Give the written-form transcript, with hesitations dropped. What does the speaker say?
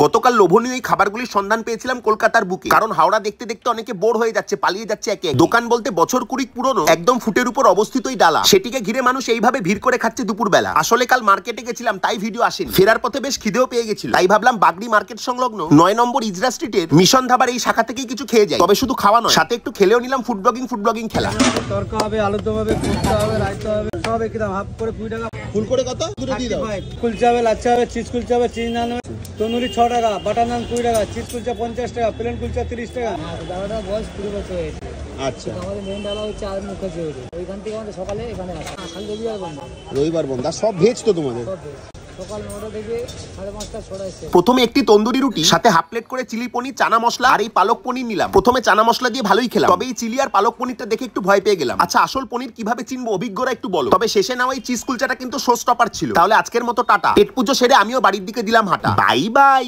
গতকাল লোভনীয় এই খাবারগুলির সন্ধান পেয়েছিলাম কলকাতার বুকে, কারণ হাওড়া দেখতে দেখতে অনেকে বোর হয়ে যাচ্ছে, পালিয়ে যাচ্ছে একে একে। দোকান বলতে বছর 20 পুরনো, একদম ফুটের উপর অবস্থিত এই ডালা, সেটিকে ঘিরে মানুষ এইভাবে ভিড় করে খাচ্ছে দুপুর বেলা। আসলে কাল মার্কেটে গেছিলাম, তাই ভিডিও আসেনি। ফেরার পথে বেশ খিদেও পেয়ে গেছিল, তাই ভাবলাম বাগড়ি মার্কেট সংলগ্ন 9 নম্বর ইজরা স্ট্রিটের মিশন ধাবার এই শাখা থেকেই কিছু খেয়ে যাই। তবে শুধু খাওয়া নয়, সাথে একটু খেলেও নিলাম ফুড ব্লগিং খেলা। তরকা হবে, আলুর দম হবে, ফুচকা হবে, রায়তা হবে, সব একই দাম। হাফ করে 20 টাকা। ফুল করে কত? দুটো দিয়ে দাও। কুলচা হবে, লাচ্ছা হবে, চিজ কুলচা হবে, চিজ নান হবে, তন্দুরি 6 টাকা, বাটার নান 20 টাকা, চিজ কুলচা 50 টাকা, প্লেন কুলচা 30 টাকা। দাদাটা বয়স 20 বছর হয়েছে। আচ্ছা, আমাদের মেন ডালা হচ্ছে আর মুখে জেউরি। ওইখান থেকে আমাদের সকালে এখানে আসে, খালি রবিবার বন্ধ। রবিবার বন্ধ। সব ভেজ তো তোমাদের? সকাল 9টা থেকে 5:30টা ছড়া এসে। প্রথমে একটি তন্দুরি রুটি, সাথে হাফ প্লেট করে চিলি পনির, চানা মশলা আর এই পালক পনির নিলাম। প্রথমে চানা মশলা দিয়ে ভালোই খেলাম, তবে এই চিলি আর পালক পনিরটা দেখে একটু ভয় পেয়ে গেলাম। আচ্ছা, আসল পনির কিভাবে চিনবো, অভিজ্ঞরা একটু বলো। তবে শেষে নাও এই চিজ কুলচাটা কিন্তু শো স্টপার ছিল। তাহলে আজকের মতো টাটা। পেট পুজো সেরে আমিও বাড়ির দিকে দিলাম হাঁটা। Bye bye.